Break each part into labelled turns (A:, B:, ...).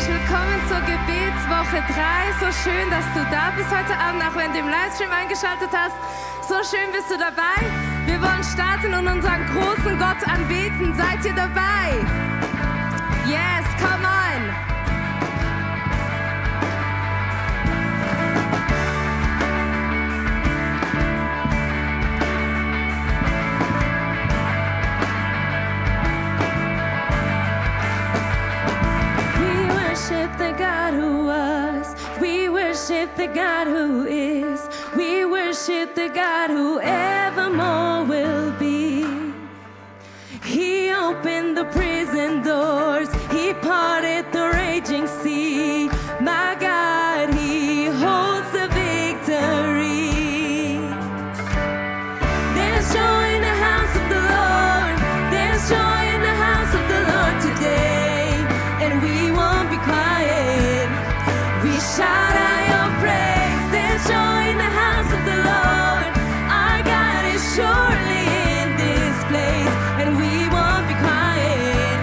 A: herzlich willkommen zur Gebetswoche 3. So schön, dass du da bist heute Abend, auch wenn du im Livestream eingeschaltet hast. So schön bist du dabei. Wir wollen starten und unseren großen Gott anbeten. Seid ihr dabei? Yes, come on. The God who was, we worship the God who is, we worship the God who evermore will be. He opened the prison doors, he parted the raging sea. My God, he holds the victory. There's joy in the house of the Lord, there's joy in the house of the Lord today, and we won't be quiet. We shout out your praise. There's joy in the house of the Lord. Our God is surely in this place, and we won't be quiet.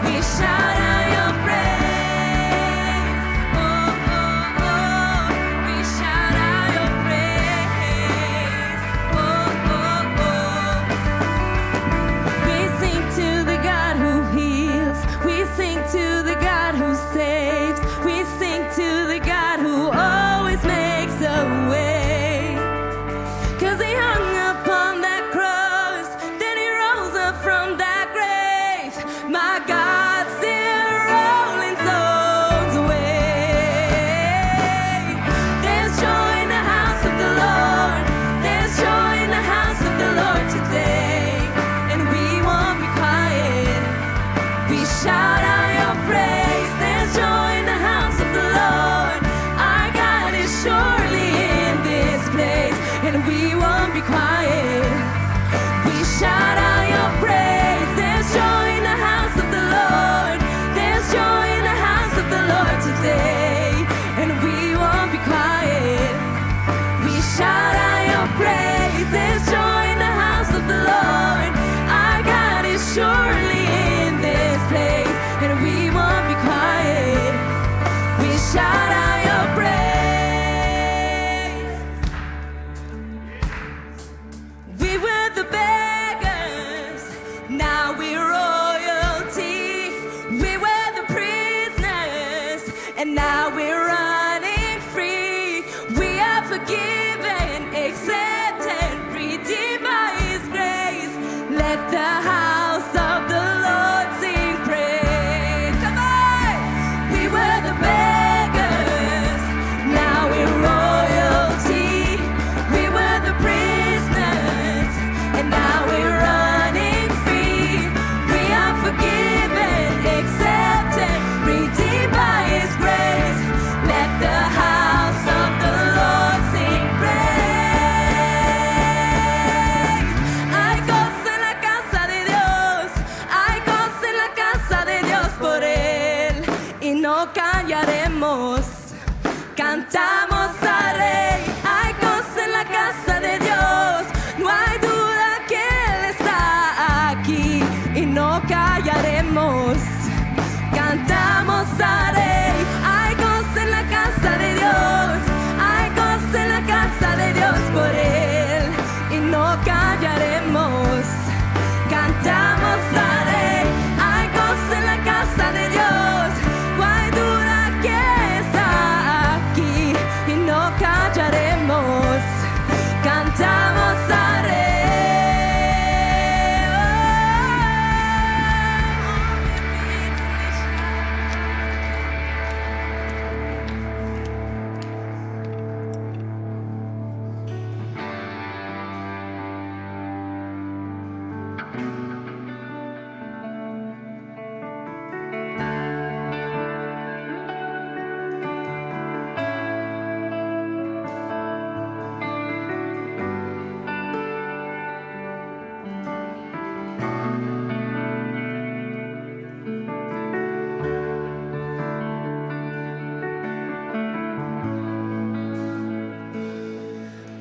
A: We shout out your praise. Oh, oh, oh. We shout out your praise. Oh, oh, oh. We sing to the God who heals. We sing to the God who saves. We sing to the God who always makes a way. 'Cause he hung upon that cross, then he rose up from that grave. My God still rolling souls away. There's joy in the house of the Lord. There's joy in the house of the Lord today, and we won't be quiet. We shout out your praise. There's joy in the house of the Lord. Our God is surely in this place, and we won't be quiet. We shout out your praise. There's joy in the house of the Lord. There's joy in the house of the Lord today, and we won't be quiet. We shout out your praise. There's joy in the house of the Lord. Our God is surely in this place, and we won't be quiet. We shout out your praise. We were the beggars, now we're royalty. We were the prisoners, and now we're running free. We are forgiven, accepted, redeemed by his grace. Let the house of the Lord sing praise. Come on! We were the beggars, now we're royalty. We were the prisoners, and now we're running free. We are forgiven, accepted, redeemed by his grace. Let the house of the Lord sing praise. Hay gozo en la casa de Dios, hay gozo en la casa de Dios por él, y no callaremos. Cantamos al Rey, hay gozo en la casa de Dios, no hay duda que él está aquí, y no callaremos. Cantamos al Rey, hay gozo en la casa de Dios, hay gozo en la casa de Dios por él, y no callaremos. Cantamos al Rey, hay gozo en la casa de Dios, no hay duda que está aquí, y no callaremos. Cantamos al Rey.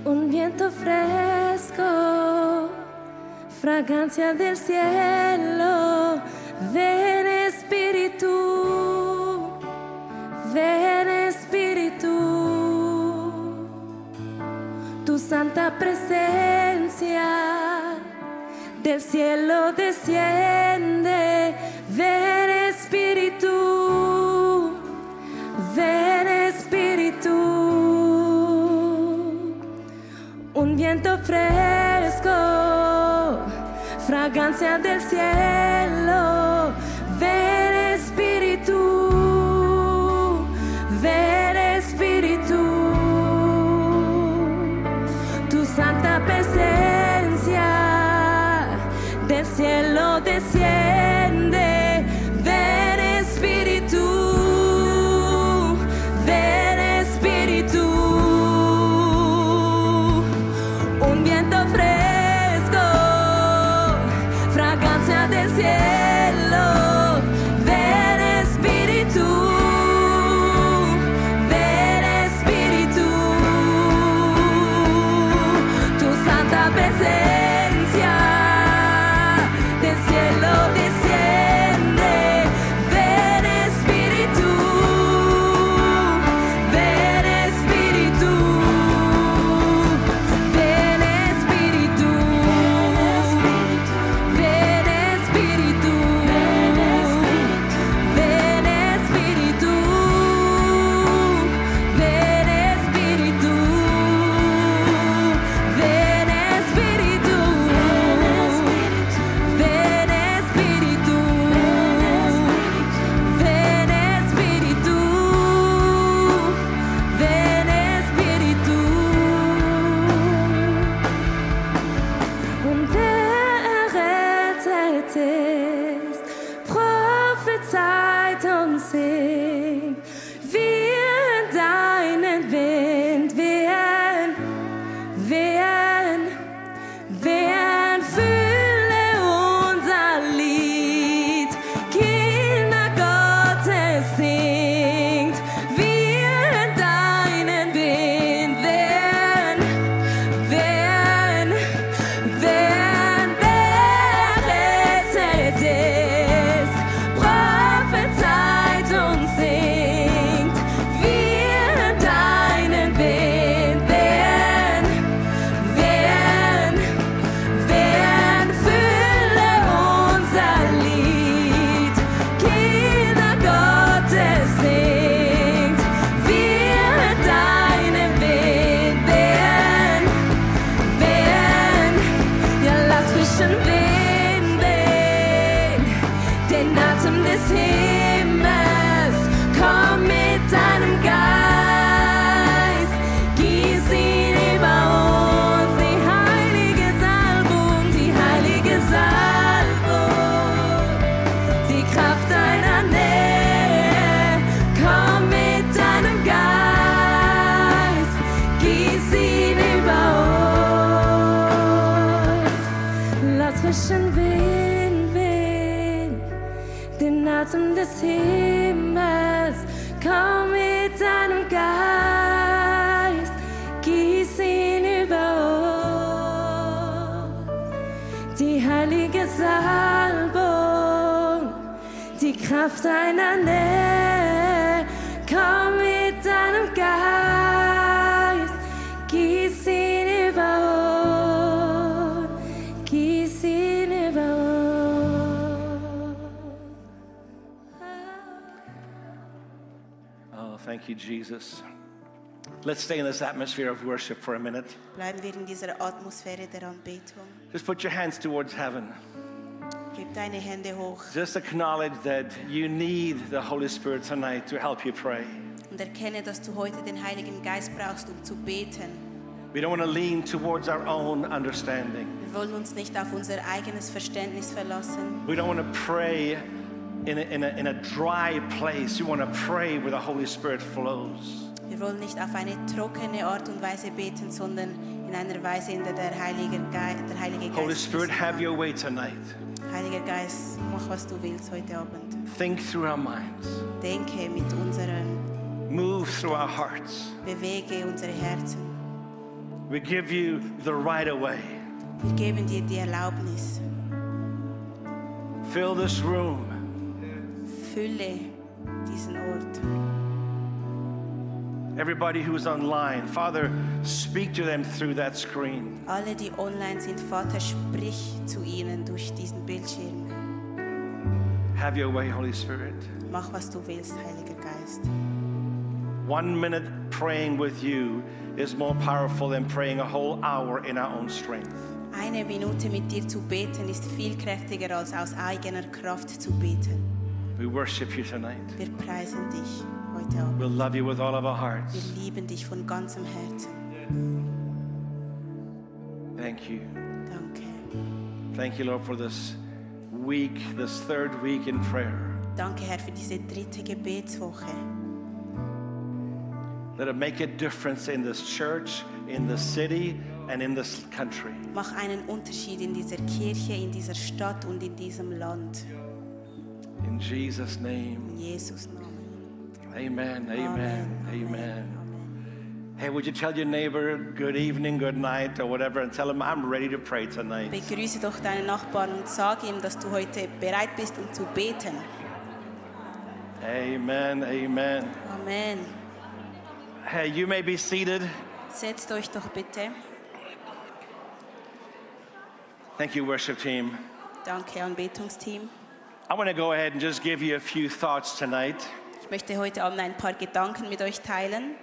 A: Un viento fresco, fragancia del cielo, ven Espíritu. ven Espíritu, tu santa presencia del cielo desciende, ven Espíritu, ven Espíritu, un viento fresco, fragancia del cielo, ven Espíritu, ven Espíritu, tu santa presencia del cielo desciende, ven Espíritu, ven Espíritu, un viento fresco, fragancia del cielo, ven Espíritu, ven Espíritu, tu santa presencia del cielo desciende, ven Espíritu, ven Espíritu, ven Espíritu, ven Espíritu, ven Espíritu, ven Espíritu, ven Espíritu, ven Espíritu, ven Espíritu, ven Espíritu. Und wer rettet ist, prophezeit und singt, wir deinen Wind wehen, wehen, wehen, fülle unser Lied, Kinder Gottes singt, wir deinen Wind wehen, wehen, wehen, wer rettet ist, prophezeit und singt, wir deinen Wind wehen, wehen, wehen, fülle unser Lied, Kinder Gottes singt, wir deinen Wind wehen, wehen, ja lass frischen Wind wehen, den Atem des Himmels, komm mit deinem Geist, gieß ihn über uns, die heilige Salbung, die Kraft deiner Nähe, komm mit deinem Geist, gieß ihn über uns, lass frischen Wind wehen, den Atem des Himmels, komm mit deinem Geist, gieß ihn über uns, die heilige Salbung, die Kraft deiner Nähe, komm mit deinem Geist, gieß ihn über uns, gieß ihn über uns.
B: Oh, thank you, Jesus. Let's stay in this atmosphere of worship for a minute.
C: Bleiben wir in dieser Atmosphäre der Anbetung.
B: Just put your hands towards heaven.
C: Gib deine Hände hoch
B: Just acknowledge that you need the Holy Spirit tonight to help you pray.
C: und erkenne, dass du heute den Heiligen Geist brauchst, um zu beten.
B: We don't want to lean towards our own understanding.
C: Wir wollen uns nicht auf unser eigenes Verständnis verlassen.
B: We don't want to pray in a dry place. You want to pray where the Holy Spirit flows.
C: Wir wollen nicht auf eine trockene Art und Weise beten, sondern in einer Weise, in der der Heilige Geist
B: Holy Spirit,
C: fließt.
B: have your way tonight.
C: Heiliger Geist, mach, was du willst heute Abend.
B: Think through our minds.
C: Denke mit unseren,
B: Move through our hearts.
C: bewege unsere Herzen.
B: We give you the right of way.
C: Wir geben dir die Erlaubnis.
B: Fill this room.
C: Fülle diesen Ort.
B: Everybody who's online, Father, speak to them through that screen.
C: Alle, die online sind, Vater, sprich zu ihnen durch diesen Bildschirm.
B: Have your way, Holy Spirit.
C: Mach, was du willst, Heiliger Geist.
B: 1 minute praying with you is more powerful than praying a whole hour in our own strength.
C: Eine Minute mit dir zu beten ist viel kräftiger als aus eigener Kraft zu beten.
B: We worship you tonight.
C: Wir preisen dich heute Abend.
B: We'll love you with all of our
C: Wir
B: hearts.
C: lieben dich von ganzem Herzen.
B: Thank you.
C: Danke.
B: Thank you, Lord, for this week, this third week in prayer.
C: Danke, Herr, für diese dritte Gebetswoche.
B: Let it make a difference in this church, in this city, and in this country.
C: Mach einen Unterschied in dieser Kirche, in dieser Stadt und in diesem Land.
B: In Jesus' name,
C: In Jesus' Namen.
B: amen, amen,
C: Amen.
B: amen. Hey, would you tell your neighbor good evening, good night, or whatever, and tell him I'm ready to pray tonight.
C: Begrüße doch deinen Nachbarn und sag ihm, dass du heute bereit bist, um zu beten.
B: Amen, amen.
C: Amen.
B: Hey, you may be seated.
C: Setzt euch doch bitte.
B: Thank you, worship team.
C: Danke, Anbetungsteam.
B: I want to go ahead and just give you a few thoughts tonight.
C: Ich möchte heute Abend ein paar Gedanken mit euch teilen.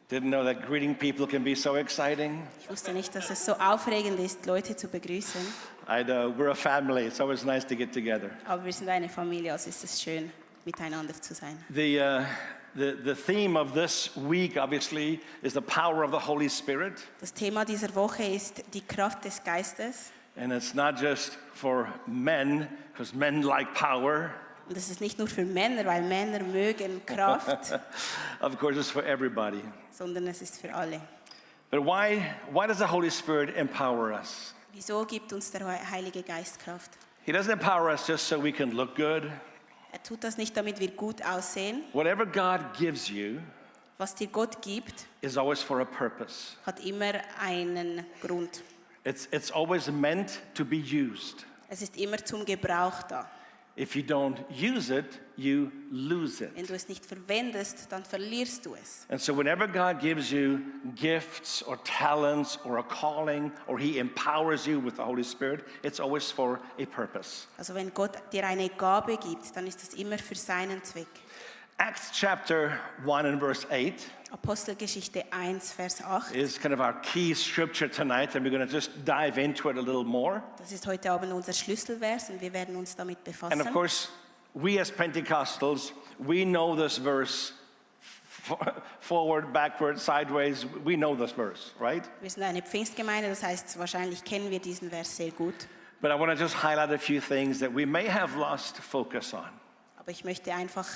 B: Didn't know that greeting people can be so exciting.
C: Ich wusste nicht, dass es so aufregend ist, Leute zu begrüßen.
B: I know, we're a family. It's always nice to get together.
C: Aber wir sind eine Familie, also ist es schön, miteinander zu sein.
B: The theme of this week, obviously, is the power of the Holy Spirit.
C: Das Thema dieser Woche ist die Kraft des Geistes.
B: And it's not just for men, because men like power.
C: Und das ist nicht nur für Männer, weil Männer mögen Kraft,
B: Of course, it's for everybody.
C: sondern es ist für alle.
B: But why does the Holy Spirit empower us?
C: Wieso gibt uns der Heilige Geist Kraft?
B: He doesn't empower us just so we can look good.
C: Er tut das nicht, damit wir gut aussehen.
B: Whatever God gives you
C: Was dir Gott gibt,
B: is always for a purpose.
C: hat immer einen Grund.
B: It's always meant to be used.
C: Es ist immer zum Gebrauch da.
B: If you don't use it, you lose
C: Wenn
B: it.
C: du es nicht verwendest, dann verlierst du es.
B: And so whenever God gives you gifts or talents or a calling, or He empowers you with the Holy Spirit, it's always for a purpose.
C: Also wenn Gott dir eine Gabe gibt, dann ist es immer für seinen Zweck.
B: Acts chapter 1 and verse 8
C: Apostelgeschichte 1, Vers 8.
B: is kind of our key scripture tonight, and we're going to just dive into it a little more.
C: Das ist heute Abend unser Schlüsselvers und wir werden uns damit befassen.
B: And of course, we as Pentecostals, we know this verse forward, backward, sideways. We know this verse, right?
C: Wir sind eine Pfingstgemeinde, das heißt, wahrscheinlich kennen wir diesen Vers sehr gut.
B: But I want to just highlight a few things that we may have lost focus on.
C: Aber ich möchte einfach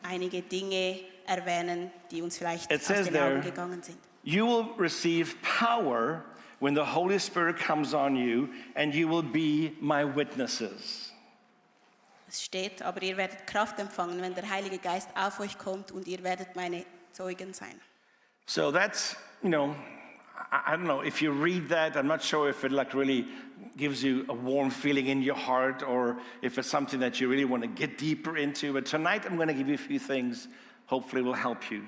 C: einige Dinge erwähnen, die uns vielleicht
B: It
C: aus
B: says
C: den
B: there-
C: Augen gegangen sind.
B: You will receive power when the Holy Spirit comes on you, and you will be my witnesses.
C: Es steht, aber ihr werdet Kraft empfangen, wenn der Heilige Geist auf euch kommt und ihr werdet meine Zeugen sein.
B: So that's, I don't know, if you read that, I'm not sure if it like really gives you a warm feeling in your heart or if it's something that you really want to get deeper into. But tonight I'm going to give you a few things, hopefully will help you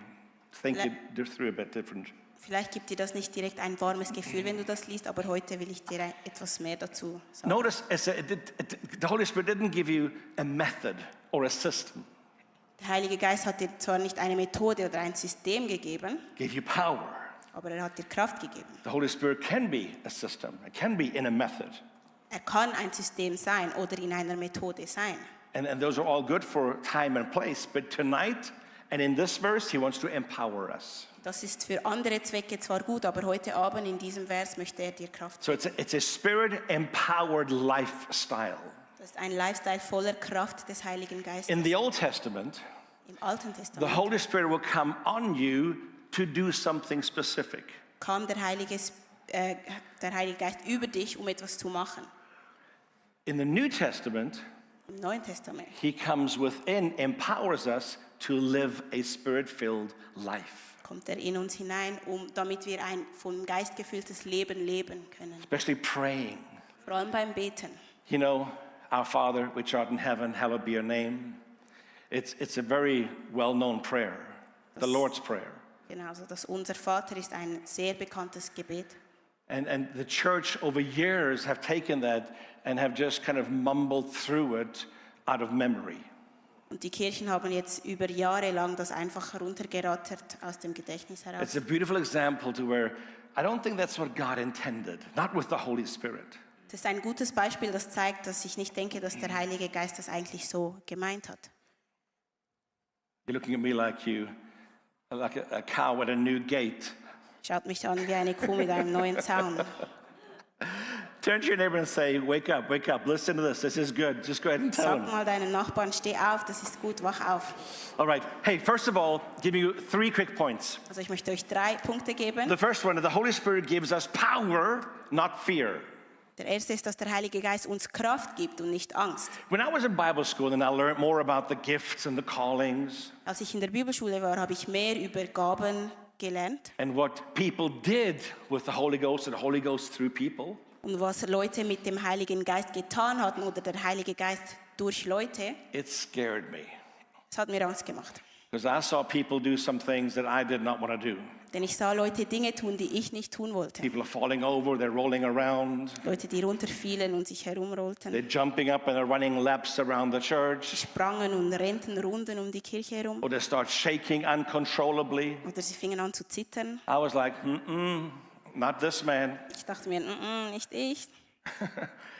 B: think it through a bit different.
C: Vielleicht gibt dir das nicht direkt ein warmes Gefühl, wenn du das liest, aber heute will ich dir etwas mehr dazu sagen.
B: Notice the Holy Spirit didn't give you a method or a system.
C: Der Heilige Geist hat dir zwar nicht eine Methode oder ein System gegeben,
B: Gave you power.
C: aber er hat dir Kraft gegeben.
B: The Holy Spirit can be a system. It can be in a method.
C: Er kann ein System sein oder in einer Methode sein.
B: And those are all good for time and place. But tonight and in this verse, He wants to empower us.
C: Das ist für andere Zwecke zwar gut, aber heute Abend in diesem Vers möchte er dir Kraft
B: So
C: geben.
B: it's a spirit-empowered lifestyle.
C: Das ist ein Lifestyle voller Kraft des Heiligen Geistes.
B: In the Old Testament,
C: Im Alten
B: the
C: Testament
B: Holy Spirit will come on you to do something specific.
C: kam der Heilige Geist über dich, um etwas zu machen.
B: In the New Testament,
C: Im Neuen Testament
B: He comes within, empowers us to live a spirit-filled life.
C: kommt er in uns hinein, damit wir ein vom Geist gefülltes Leben leben können.
B: Especially praying.
C: Vor allem beim Beten.
B: Our Father, which art in heaven, hallowed be your name. It's a very well-known prayer, the Lord's Prayer.
C: Genau, also das Unser Vater ist ein sehr bekanntes Gebet.
B: And the church over years have taken that and have just kind of mumbled through it out of memory.
C: Und die Kirchen haben jetzt über Jahre lang das einfach heruntergerattert aus dem Gedächtnis heraus.
B: It's a beautiful example to where I don't think that's what God intended, not with the Holy Spirit.
C: Das ist ein gutes Beispiel, das zeigt, dass ich nicht denke, dass der Heilige Geist das eigentlich so gemeint hat.
B: You're looking at me like a cow at a new gate.
C: Schaut mich an wie eine Kuh mit einem neuen Zaun.
B: Turn to your neighbor and say, wake up, listen to this is good. Just go ahead and tell
C: Sag
B: him.
C: mal deinem Nachbarn, steh auf, das ist gut, wach auf.
B: All right, hey, first of all, give you 3 quick points.
C: Also ich möchte euch 3 Punkte geben.
B: The first one, the Holy Spirit gives us power, not fear.
C: Der erste ist, dass der Heilige Geist uns Kraft gibt und nicht Angst.
B: When I was in Bible school and I learned more about the gifts and the callings
C: Als ich in der Bibelschule war, habe ich mehr über Gaben gelernt
B: and what people did with the Holy Ghost and the Holy Ghost through people.
C: und was Leute mit dem Heiligen Geist getan hatten oder der Heilige Geist durch Leute.
B: It scared me
C: Das hat mir Angst gemacht.
B: because I saw people do some things that I did not want to do.
C: Denn ich sah Leute Dinge tun, die ich nicht tun wollte.
B: People are falling over, they're rolling around,
C: Leute, die runterfielen und sich herumrollten.
B: they're jumping up and they're running laps around the
C: Die
B: church,
C: sprangen und rennten Runden um die Kirche herum.
B: or they start shaking uncontrollably.
C: Oder sie fingen an zu zittern.
B: I was like, not this man.
C: Ich dachte mir, nicht ich.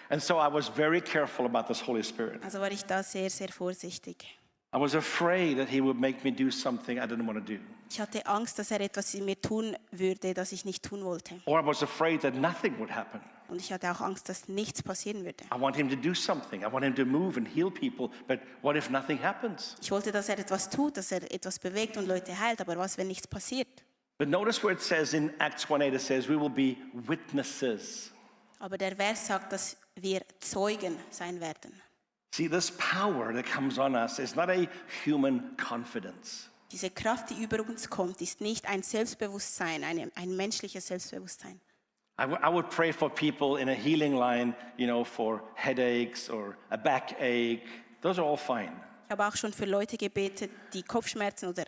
B: And so I was very careful about this Holy Spirit.
C: Also war ich da sehr, sehr vorsichtig.
B: I was afraid that he would make me do something I didn't want to do.
C: Ich hatte Angst, dass er etwas in mir tun würde, das ich nicht tun wollte.
B: Or I was afraid that nothing would happen.
C: Und ich hatte auch Angst, dass nichts passieren würde.
B: I want him to do something. I want him to move and heal people. But what if nothing happens?
C: Ich wollte, dass er etwas tut, dass er etwas bewegt und Leute heilt. Aber was, wenn nichts passiert?
B: But notice where it says in Acts 1:8, it says, we will be witnesses.
C: Aber der Vers sagt, dass wir Zeugen sein werden.
B: See, this power that comes on us is not a human confidence.
C: Diese Kraft, die über uns kommt, ist nicht ein Selbstbewusstsein, ein menschliches Selbstbewusstsein.
B: I would pray for people in a healing line, for headaches or a backache. Those are all fine.
C: Ich habe auch schon für Leute gebetet, die Kopfschmerzen oder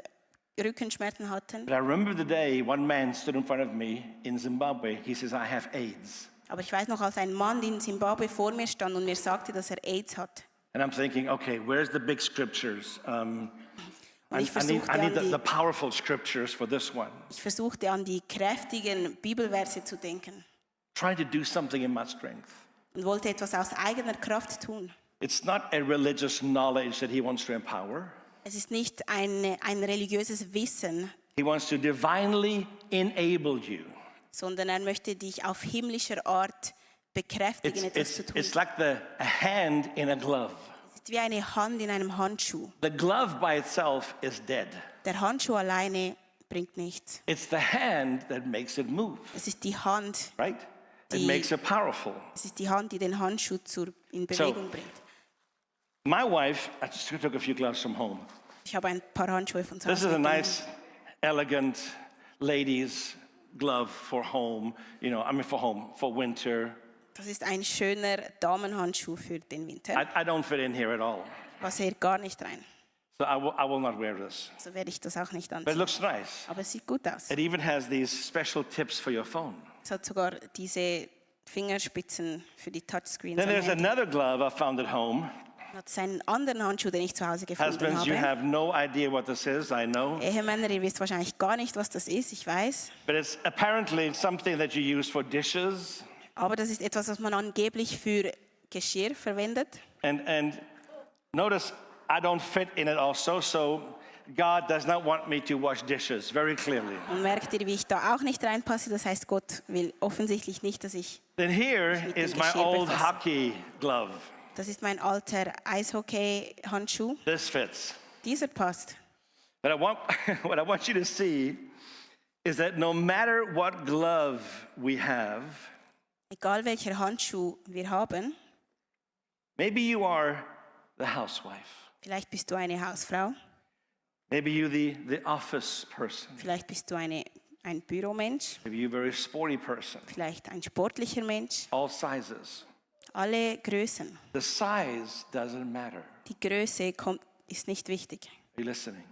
C: Rückenschmerzen hatten.
B: But I remember the day one man stood in front of me in Zimbabwe. He says, I have AIDS.
C: Aber ich weiß noch, als ein Mann in Zimbabwe vor mir stand und mir sagte, dass er AIDS hat.
B: And I'm thinking, okay, where's the big scriptures? I
C: ich
B: need
C: versuchte
B: the powerful scriptures for this one.
C: Ich versuchte an die kräftigen Bibelverse zu denken
B: Trying to do something in my strength.
C: und wollte etwas aus eigener Kraft tun.
B: It's not a religious knowledge that he wants to empower.
C: Es ist nicht ein religiöses Wissen,
B: He wants to divinely enable you.
C: sondern er möchte dich auf himmlischer Art bekräftigen, etwas zu tun.
B: It's like a hand in a glove.
C: Es ist wie eine Hand in einem Handschuh.
B: The glove by itself is dead.
C: Der Handschuh alleine bringt nichts.
B: It's the hand that makes it move,
C: Es ist die Hand,
B: right? It
C: Die-
B: makes it powerful.
C: es ist die Hand, die den Handschuh in Bewegung bringt.
B: My wife, I just took a few gloves from home.
C: Ich habe ein paar Handschuhe von zu
B: This
C: Hause
B: is a
C: mitgenommen.
B: nice, elegant ladies' glove for home. For winter.
C: Das ist ein schöner Damenhandschuh für den Winter.
B: I don't fit in here at all,
C: Passt hier gar nicht rein.
B: so I will not wear this.
C: So werde ich das auch nicht
B: But it
C: anziehen.
B: looks nice.
C: Aber es sieht gut aus.
B: It even has these special tips for your phone.
C: Es hat sogar diese Fingerspitzen für die Touchscreens.
B: Then
C: am
B: there's
C: Handy.
B: another glove I found at home.
C: Dann hat es einen anderen Handschuh, den ich zu Hause gefunden
B: Husbands, you
C: habe.
B: have no idea what this is, I know.
C: Ehemänner, ihr wisst wahrscheinlich gar nicht, was das ist, ich weiß.
B: But it's apparently something that you use for dishes.
C: Aber das ist etwas, was man angeblich für Geschirr verwendet.
B: And notice, I don't fit in it also, so God does not want me to wash dishes, very clearly.
C: Und merkt ihr, wie ich da auch nicht reinpasse? Das heißt, Gott will offensichtlich nicht, dass ich...
B: Then here
C: mit dem
B: is my
C: Geschirr
B: old
C: befasse.
B: hockey glove.
C: Das ist mein alter Eishockey-Handschuh.
B: This fits.
C: Dieser passt.
B: But what I want you to see is that no matter what glove we have,
C: Egal welcher Handschuh wir haben,
B: maybe you are the housewife,
C: vielleicht bist du eine Hausfrau,
B: maybe you the office person,
C: vielleicht bist du ein Büromensch,
B: maybe you a very sporty person,
C: vielleicht ein sportlicher Mensch,
B: all sizes.
C: Alle Größen.
B: The size doesn't matter.
C: Die Größe ist nicht wichtig.
B: Are you listening?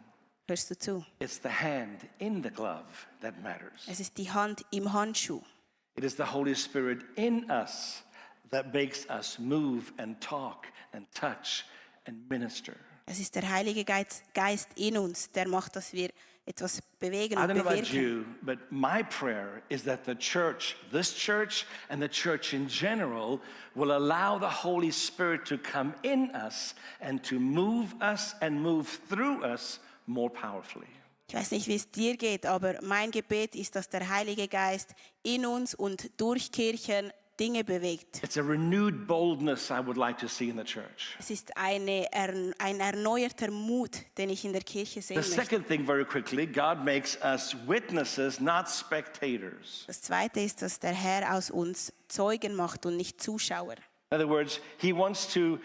C: Hörst du zu?
B: It's the hand in the glove that matters.
C: Es ist die Hand im Handschuh.
B: It is the Holy Spirit in us that makes us move and talk and touch and minister.
C: Es ist der Heilige Geist in uns, der macht, dass wir etwas bewegen
B: I
C: und
B: don't know about
C: bewirken.
B: you, but my prayer is that the church, this church and the church in general, will allow the Holy Spirit to come in us and to move us and move through us more powerfully.
C: Ich weiß nicht, wie es dir geht, aber mein Gebet ist, dass der Heilige Geist in uns und durch Kirchen Dinge bewegt.
B: It's a renewed boldness I would like to see in the church.
C: Es ist ein erneuerter Mut, den ich in der Kirche sehen
B: The
C: möchte.
B: second thing, very quickly, God makes us witnesses, not spectators.
C: Das Zweite ist, dass der Herr aus uns Zeugen macht und nicht Zuschauer.
B: In other words, He wants to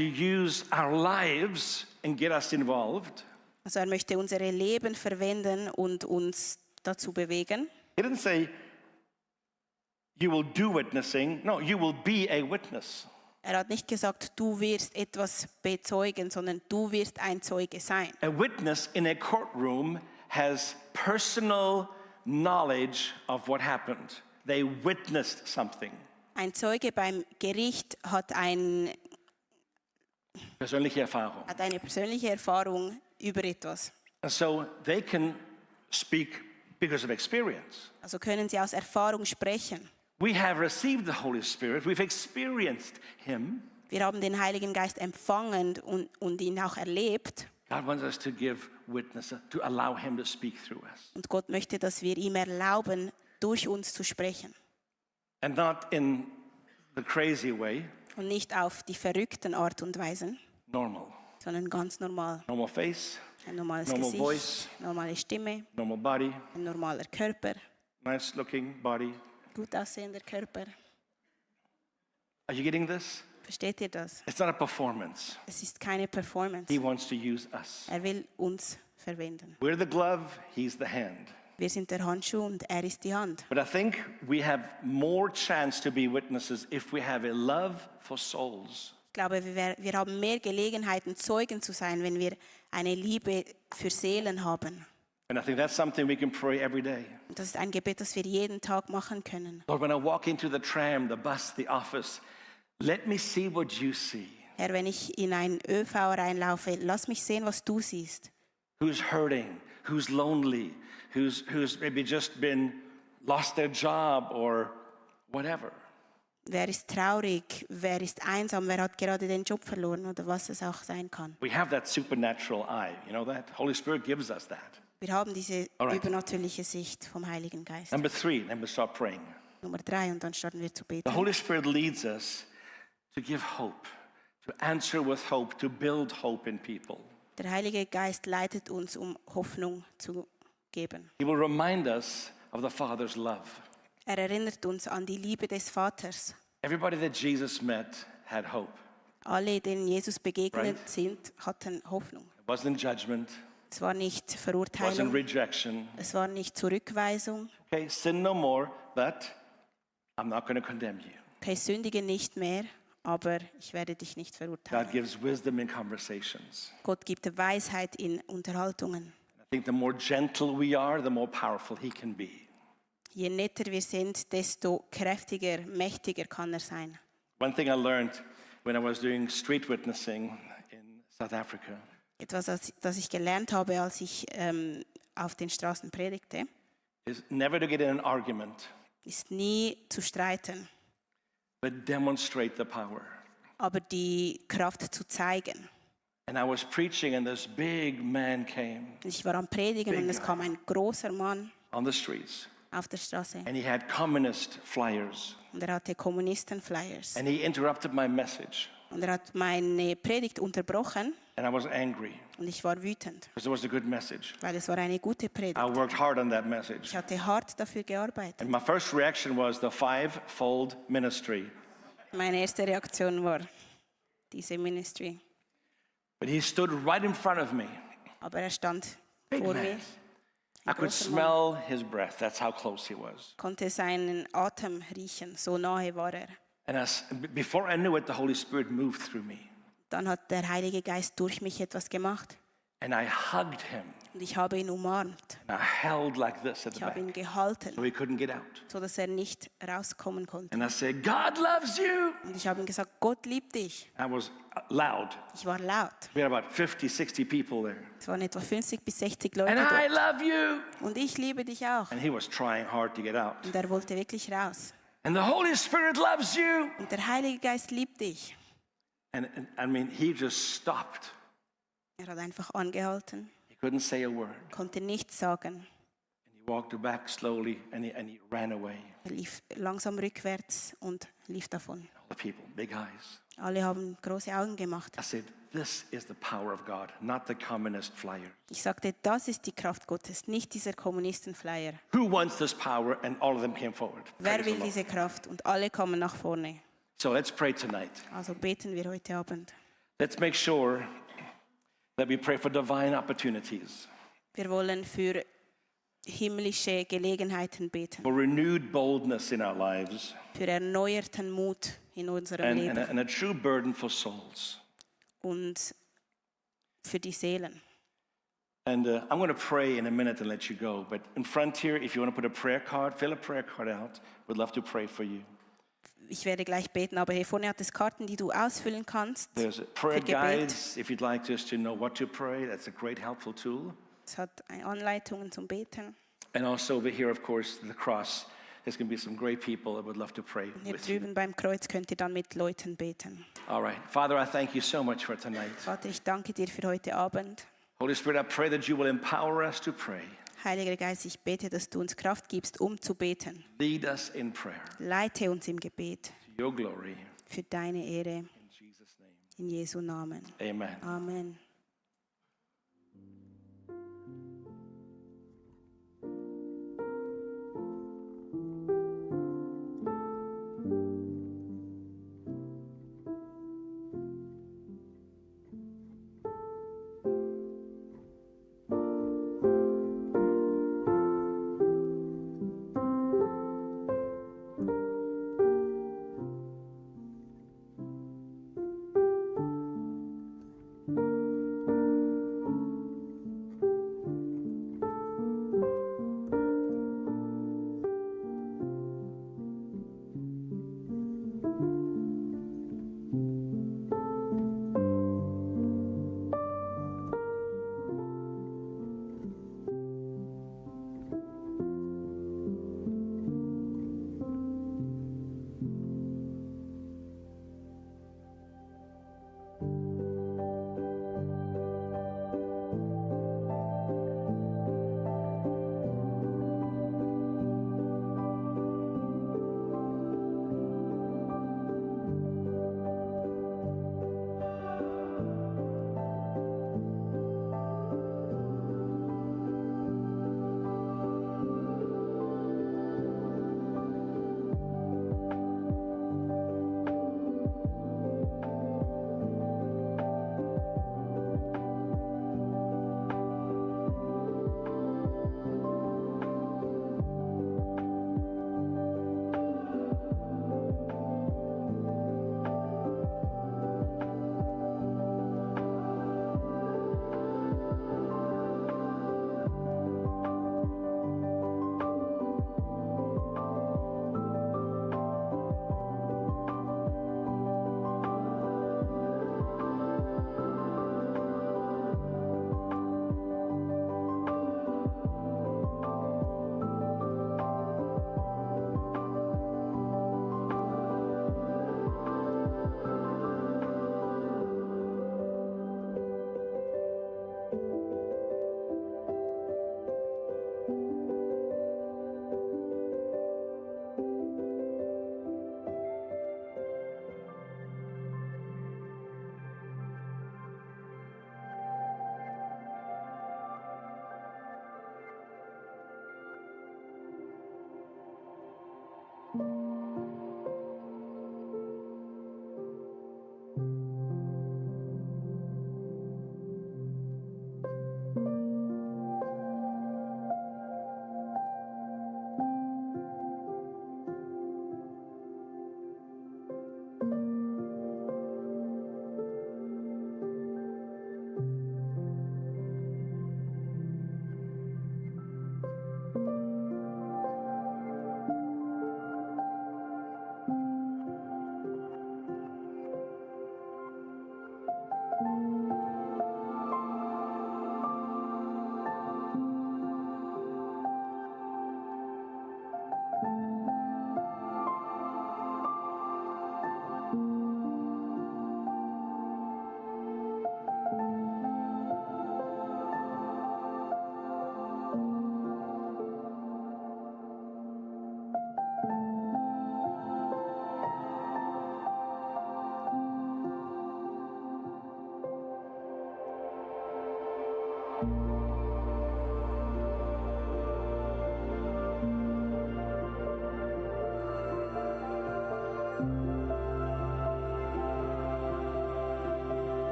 B: use our lives and get us involved.
C: Also er möchte unsere Leben verwenden und uns dazu bewegen.
B: He didn't say, you will do witnessing. No, you will be a witness.
C: Er hat nicht gesagt, du wirst etwas bezeugen, sondern du wirst ein Zeuge sein.
B: A witness in a courtroom has personal knowledge of what happened. They witnessed something.
C: Ein Zeuge beim Gericht hat eine
B: Persönliche Erfahrung.
C: persönliche Erfahrung über etwas.
B: And so they can speak because of experience.
C: Also können sie aus Erfahrung sprechen.
B: We have received the Holy Spirit. We've experienced Him.
C: Wir haben den Heiligen Geist empfangen und ihn auch erlebt.
B: God wants us to give witness, to allow Him to speak through us.
C: Und Gott möchte, dass wir ihm erlauben, durch uns zu sprechen.
B: And not in the crazy way,
C: Und nicht auf die verrückten Art und Weisen,
B: normal.
C: sondern ganz normal.
B: Normal face,
C: Ein normales
B: Normal
C: Gesicht,
B: voice.
C: normale Stimme,
B: normal body,
C: ein normaler Körper,
B: nice looking body.
C: gut aussehender Körper.
B: Are you getting this?
C: Versteht ihr das?
B: It's not a performance.
C: Es ist keine Performance.
B: He wants to use us.
C: Er will uns verwenden.
B: We're the glove, He's the hand.
C: Wir sind der Handschuh und er ist die Hand.
B: But I think we have more chance to be witnesses if we have a love for souls.
C: Ich glaube, wir haben mehr Gelegenheiten, Zeugen zu sein, wenn wir eine Liebe für Seelen haben.
B: And I think that's something we can pray every day.
C: Und das ist ein Gebet, das wir jeden Tag machen können.
B: Lord, when I walk into the tram, the bus, the office, let me see what you see.
C: Herr, wenn ich in ein ÖV reinlaufe, lass mich sehen, was du siehst.
B: Who's hurting, who's lonely, who's maybe just been lost their job or whatever.
C: Wer ist traurig, wer ist einsam, wer hat gerade den Job verloren oder was es auch sein kann.
B: We have that supernatural eye. You know that? Holy Spirit gives us that.
C: Wir haben diese
B: Alright.
C: übernatürliche Sicht vom Heiligen Geist.
B: Number 3, then we start praying.
C: Nummer 3 und dann starten wir zu beten.
B: The Holy Spirit leads us to give hope, to answer with hope, to build hope in people.
C: Der Heilige Geist leitet uns, um Hoffnung zu geben.
B: He will remind us of the Father's love.
C: Er erinnert uns an die Liebe des Vaters.
B: Everybody that Jesus met had hope.
C: Alle, denen Jesus begegnet
B: Right.
C: sind, hatten Hoffnung.
B: It wasn't judgment,
C: Es war nicht
B: it wasn't
C: Verurteilung,
B: rejection.
C: es war nicht Zurückweisung.
B: Okay, sin no more, but I'm not going to condemn you.
C: Okay, sündige nicht mehr, aber ich werde dich nicht
B: God
C: verurteilen.
B: gives wisdom in conversations.
C: Gott gibt Weisheit in Unterhaltungen.
B: I think the more gentle we are, the more powerful He can be.
C: Je netter wir sind, desto kräftiger, mächtiger kann er sein.
B: One thing I learned when I was doing street witnessing in South Africa
C: Etwas, das ich gelernt habe, als ich auf den Straßen predigte,
B: is never to get in an argument,
C: ist nie zu streiten,
B: but demonstrate the power.
C: aber die Kraft zu zeigen.
B: And I was preaching, and this big man came
C: Ich war am Predigen und es kam ein großer Mann
B: on the streets,
C: auf der Straße
B: and he had communist flyers,
C: und er hatte Kommunisten-Flyers.
B: and he interrupted my message,
C: Und er hat meine Predigt unterbrochen
B: and I was angry
C: und ich war wütend,
B: because it was a good message.
C: weil es war eine gute Predigt.
B: I worked hard on that message.
C: Ich hatte hart dafür gearbeitet.
B: And my first reaction was the fivefold ministry.
C: Meine erste Reaktion war diese Ministry.
B: But he stood right in front of me.
C: Aber er stand
B: Big
C: vor
B: man.
C: mir,
B: I could
C: großer
B: smell his breath. That's how close he was.
C: konnte seinen Atem riechen, so nahe war er.
B: And before I knew it, the Holy Spirit moved through me.
C: Dann hat der Heilige Geist durch mich etwas gemacht
B: And I hugged him.
C: und ich habe ihn umarmt.
B: And I held like this at the
C: Ich habe
B: back,
C: ihn gehalten,
B: so he couldn't get out.
C: so dass er nicht rauskommen konnte.
B: And I said, God loves you.
C: Und ich habe ihm gesagt, Gott liebt dich.
B: I was loud.
C: Ich war laut.
B: We had about 50, 60 people there.
C: Es waren etwa 50 bis 60 Leute
B: And I
C: dort.
B: love you.
C: Und ich liebe dich auch.
B: And he was trying hard to get out.
C: Und er wollte wirklich raus.
B: And the Holy Spirit loves you.
C: Und der Heilige Geist liebt dich.
B: And I mean, he just stopped.
C: Er hat einfach angehalten,
B: He couldn't say a word.
C: konnte nichts sagen.
B: And he walked back slowly and he ran away.
C: Er lief langsam rückwärts und lief davon.
B: All the people, big eyes.
C: Alle haben große Augen gemacht.
B: I said, this is the power of God, not the communist flyer.
C: Ich sagte, das ist die Kraft Gottes, nicht dieser Kommunistenflyer.
B: Who wants this power? And all of them came forward.
C: Wer
B: Praise the
C: will
B: Lord.
C: diese Kraft? Und alle kommen nach vorne.
B: So let's pray tonight.
C: Also beten wir heute Abend.
B: Let's make sure that we pray for divine opportunities,
C: Wir wollen für himmlische Gelegenheiten beten,
B: for renewed boldness in our lives,
C: für erneuerten Mut in unserem
B: and
C: Leben
B: a true burden for souls.
C: und für die Seelen.
B: And I'm going to pray in a minute and let you go. But in front here, if you want to put a prayer card, fill a prayer card out. We'd love to pray for you.
C: Ich werde gleich beten, aber hier vorne hat es Karten, die du ausfüllen kannst.
B: There's prayer
C: Für Gebet.
B: guides if you'd like just to know what to pray. That's a great helpful tool.
C: Es hat Anleitungen zum Beten.
B: And also over here, of course, the cross. There's going to be some great people that would love to pray
C: Hier
B: with you.
C: drüben beim Kreuz könnt ihr dann mit Leuten beten.
B: All right. Father, I thank you so much for tonight.
C: Vater, ich danke dir für heute Abend.
B: Holy Spirit, I pray that you will empower us to pray.
C: Heiliger Geist, ich bete, dass du uns Kraft gibst, um zu beten.
B: Lead us in prayer
C: Leite uns im Gebet
B: to your glory.
C: für deine Ehre.
B: In Jesus' name.
C: In Jesu Namen.
B: Amen.
C: Amen.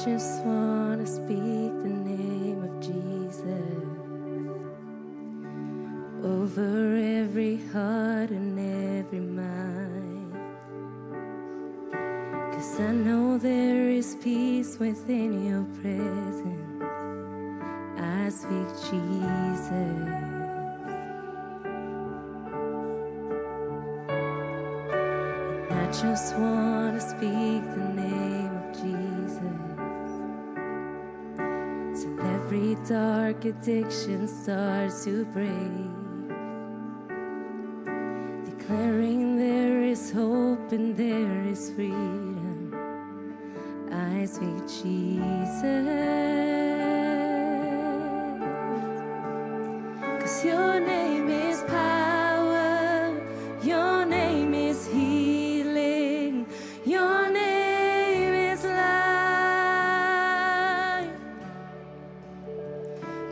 A: just want to speak the name of Jesus over every heart and every mind. 'Cause I know there is peace within your presence. I speak Jesus. And I just want to speak the name of Jesus till every dark addiction starts to break. Declaring there is hope and there is freedom. I speak Jesus. 'Cause your name is power, your name is healing, your name is life.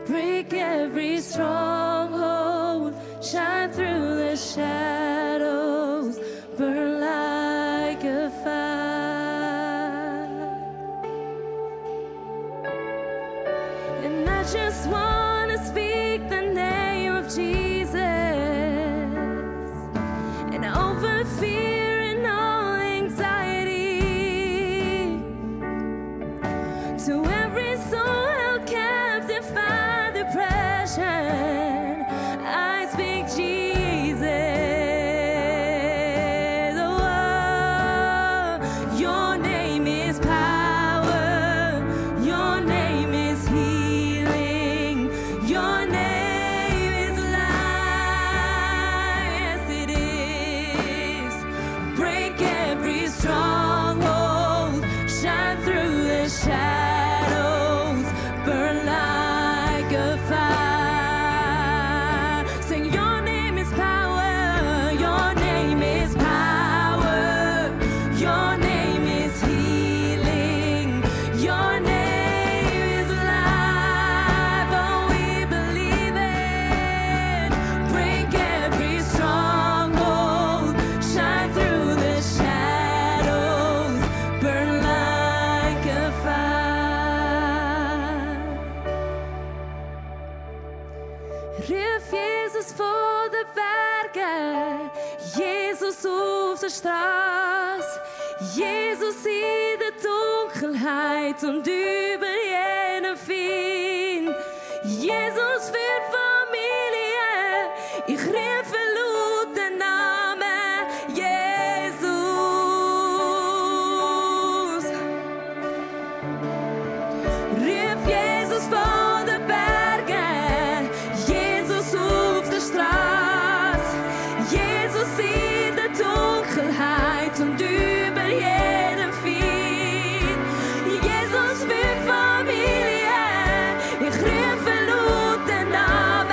A: Break every stronghold, shine through the shadows, burn like a fire. And I just want to speak the name of Jesus, and over fear and all anxiety, to every soul held captive by depression, I speak Jesus. Oh, your name is power, your name is healing, your name is life. Yes, it is. Break every stronghold, shine through the shadows, burn like a fire. Sing, your name is power, your name is power, your name is healing, your name is life. Oh, we believe it. Break every stronghold, shine through the shadows, burn like a fire. Ruf Jesus vor de bergen, Jesus auf der Straße, Jesus in der Dunkelheit und über jeden Feind. Jesus für Familie, ich rufe laut den Namen Jesus. Ruf Jesus vor den Bergen, Jesus auf der Straße, Jesus in der Dunkelheit und über jeden Feind. Jesus für Familie, ich rufe laut den Namen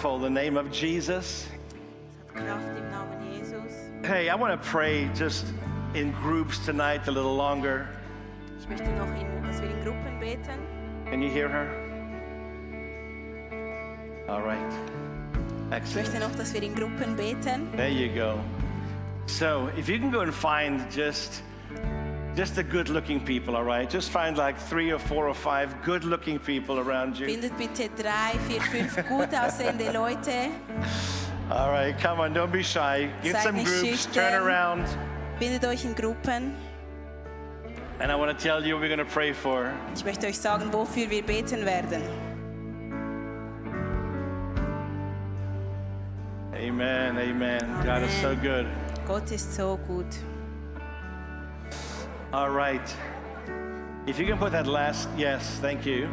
B: powerful, the name of Jesus.
C: Es hat Kraft im Namen Jesus.
B: Hey, I want to pray just in groups tonight a little longer.
C: Ich möchte noch, dass wir in Gruppen beten.
B: Can you hear her? All right.
C: Ich möchte
B: Excellent.
C: noch, dass wir in Gruppen beten.
B: There you go. So, if you can go and find just the good-looking people, all right? Just find like 3 or 4 or 5 good-looking people around you.
C: Findet bitte 3, 4, 5 gut aussehende Leute.
B: All right, come on, don't be shy. Get
C: Seid
B: some
C: nicht
B: groups, turn
C: schüchtern.
B: around,
C: Findet euch in Gruppen.
B: and I want to tell you what we're going to pray for.
C: Ich möchte euch sagen, wofür wir beten werden.
B: Amen, amen. God is so good.
C: Gott ist so gut.
B: All right. If you can put that last, yes, thank you.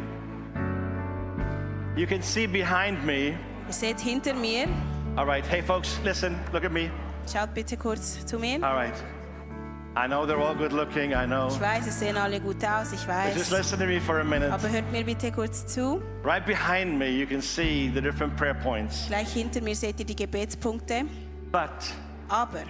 B: You can see behind me.
C: Ihr seht hinter mir.
B: All right, hey folks, listen, look at me.
C: Schaut bitte kurz zu mir.
B: All right. I know they're all good looking, I know.
C: Ich weiß, es sehen alle gut aus, ich
B: But just
C: weiß.
B: listen to me for a minute.
C: Aber hört mir bitte kurz zu.
B: Right behind me, you can see the different prayer points.
C: Gleich hinter mir seht ihr die Gebetspunkte.
B: But
C: Aber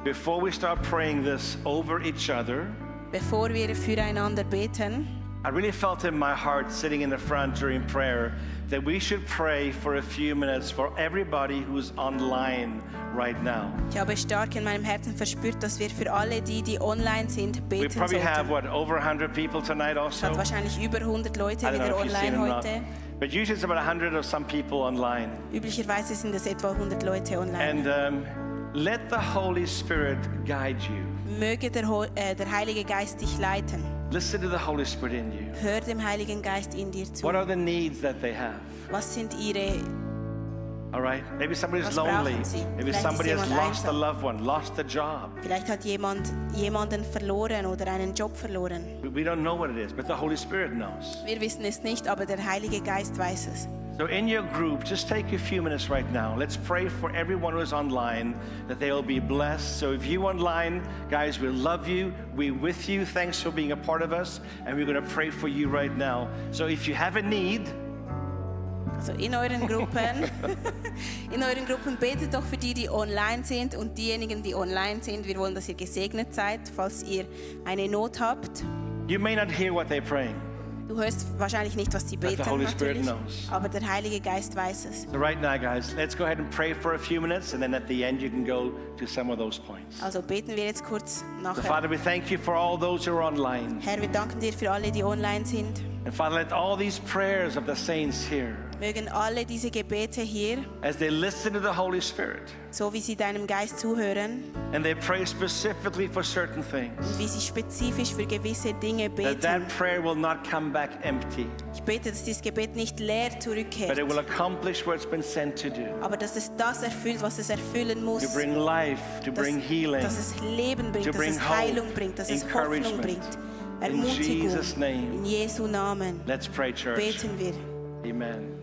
B: before we start praying this over each other,
C: bevor wir füreinander beten,
B: I really felt in my heart sitting in the front during prayer that we should pray for a few minutes for everybody who's online right now.
C: ich habe stark in meinem Herzen verspürt, dass wir für alle die online sind,
B: We
C: beten
B: probably have,
C: sollten.
B: what, over 100 people tonight
C: Es hat
B: also?
C: wahrscheinlich über 100 Leute
B: I don't know
C: wieder
B: if you've seen
C: online
B: them or not.
C: heute.
B: But usually it's about 100 or some people online.
C: Üblicherweise sind es etwa 100 Leute online.
B: And let the Holy Spirit guide you.
C: Möge der Heilige Geist dich leiten.
B: Listen to the Holy Spirit in you.
C: Hör dem Heiligen Geist in dir zu.
B: What are the needs that they have?
C: Was sind ihre...
B: All right? Maybe somebody's
C: Was
B: lonely.
C: brauchen sie?
B: Maybe
C: Vielleicht ist
B: somebody has
C: jemand
B: lost a
C: einsam.
B: loved one, lost a job.
C: Vielleicht hat jemanden verloren oder einen Job verloren.
B: We don't know what it is, but the Holy Spirit knows.
C: Wir wissen es nicht, aber der Heilige Geist weiß es.
B: So in your group, just take a few minutes right now. Let's pray for everyone who's online that they will be blessed. So if you online, guys, we love you. We're with you. Thanks for being a part of us. And we're going to pray for you right now. So if you have a need,
C: Also in euren Gruppen betet doch für die online sind und diejenigen, die online sind. Wir wollen, dass ihr gesegnet seid, falls ihr eine Not habt.
B: you may not hear what they're praying.
C: Du hörst wahrscheinlich nicht, was sie
B: But the
C: beten,
B: Holy Spirit
C: natürlich,
B: knows.
C: aber der Heilige Geist weiß es.
B: So right now, guys, let's go ahead and pray for a few minutes. And then at the end, you can go to some of those points.
C: Also beten wir jetzt kurz
B: So
C: nachher.
B: Father, we thank you for all those who are online.
C: Herr, wir danken dir für alle, die online sind.
B: And Father, let all these prayers of the saints here,
C: Mögen alle diese Gebete hier,
B: as they listen to the Holy Spirit,
C: so wie sie deinem Geist zuhören
B: and they pray specifically for certain things,
C: und wie sie spezifisch für gewisse Dinge
B: that that
C: beten.
B: prayer will not come back empty,
C: Ich bete, dass dieses Gebet nicht leer
B: but
C: zurückkehrt,
B: it will accomplish what it's been sent to do,
C: aber dass es das erfüllt, was es erfüllen muss.
B: to bring life, to
C: Dass,
B: bring healing.
C: dass es Leben bringt,
B: to
C: dass
B: bring
C: es
B: hope,
C: Heilung bringt, dass es Hoffnung
B: encouragement.
C: bringt.
B: In
C: Ermutigung.
B: Jesus' name.
C: In Jesu Namen
B: Let's pray, church.
C: beten wir.
B: Amen.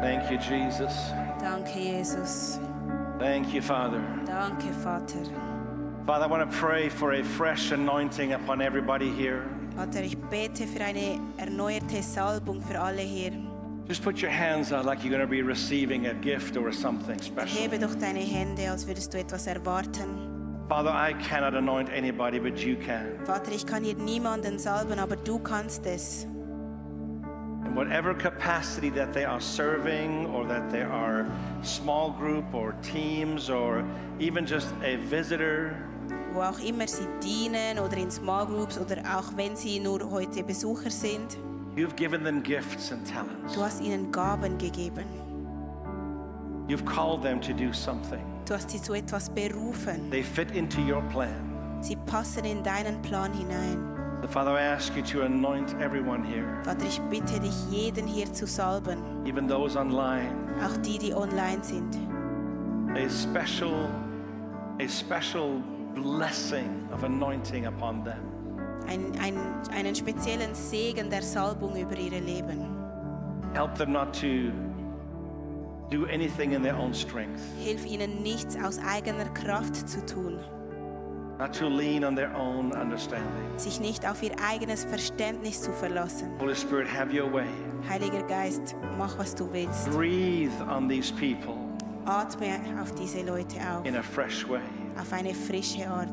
B: Thank you, Jesus.
C: Danke, Jesus.
B: Thank you, Father.
C: Danke, Vater.
B: Father, I want to pray for a fresh anointing upon everybody here.
C: Vater, ich bete für eine erneuerte Salbung für alle hier.
B: Just put your hands out like you're going to be receiving a gift or something special.
C: Erhebe doch deine Hände, als würdest du etwas erwarten.
B: Father, I cannot anoint anybody, but you can.
C: Vater, ich kann hier niemanden salben, aber du kannst es.
B: In whatever capacity that they are serving, or that they are small group or teams, or even just a visitor,
C: Wo auch immer sie dienen oder in Small Groups oder auch wenn sie nur heute Besucher sind.
B: you've given them gifts and talents.
C: Du hast ihnen Gaben gegeben.
B: You've called them to do something.
C: Du hast sie zu etwas berufen.
B: They fit into your plan.
C: Sie passen in deinen Plan hinein.
B: So Father, I ask you to anoint everyone here,
C: Vater, ich bitte dich, jeden hier zu salben.
B: even those online,
C: Auch die, die online sind.
B: a special blessing of anointing upon them.
C: Einen speziellen Segen der Salbung über ihre Leben.
B: Help them not to do anything in their own strength,
C: Hilf ihnen nichts aus eigener Kraft zu tun.
B: not to lean on their own understanding.
C: Sich nicht auf ihr eigenes Verständnis zu verlassen.
B: Holy Spirit, have your way.
C: Heiliger Geist, mach, was du willst.
B: Breathe on these people
C: Atme auf diese Leute auf.
B: in a fresh way.
C: Auf eine frische Art.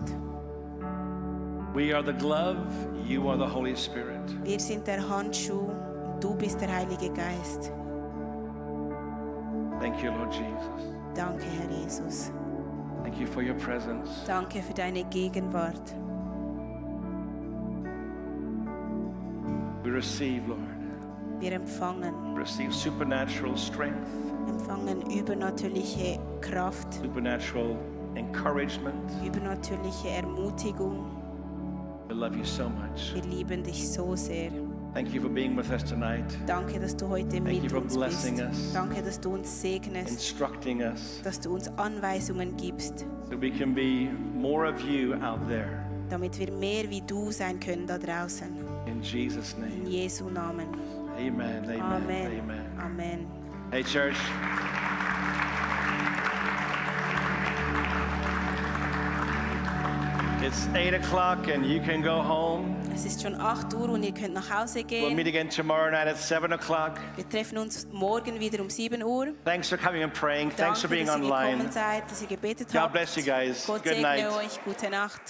B: We are the glove, you are the Holy Spirit.
C: Wir sind der Handschuh und du bist der Heilige Geist.
B: Thank you, Lord Jesus.
C: Danke, Herr Jesus.
B: Thank you for your presence.
C: Danke für deine Gegenwart.
B: We receive, Lord.
C: Wir empfangen
B: Receive supernatural strength,
C: übernatürliche Kraft,
B: supernatural encouragement.
C: übernatürliche Ermutigung.
B: We love you so much.
C: Wir lieben dich so sehr.
B: Thank you for being with us tonight,
C: Danke, dass du heute
B: Thank you
C: mit
B: for
C: uns
B: blessing
C: bist.
B: us.
C: Danke, dass du uns segnest,
B: instructing us,
C: dass du uns Anweisungen gibst,
B: so we can be more of you out there.
C: damit wir mehr wie du sein können da draußen.
B: In Jesus'
C: In
B: name.
C: Jesu Namen.
B: Amen. Amen.
C: Amen.
B: Amen.
C: Amen.
B: Hey, church. It's 8 o'clock and you can go home.
C: Es ist schon 8 Uhr und ihr könnt nach Hause
B: We'll
C: gehen.
B: meet again tomorrow night at 7 o'clock.
C: Wir treffen uns morgen wieder um 7 Uhr.
B: Thanks for coming and praying. Thanks for
C: Danke,
B: being
C: dass ihr
B: online.
C: gekommen seid, dass ihr gebetet
B: God
C: habt.
B: bless you guys.
C: Gott
B: Good
C: segne
B: night.
C: euch. Gute Nacht.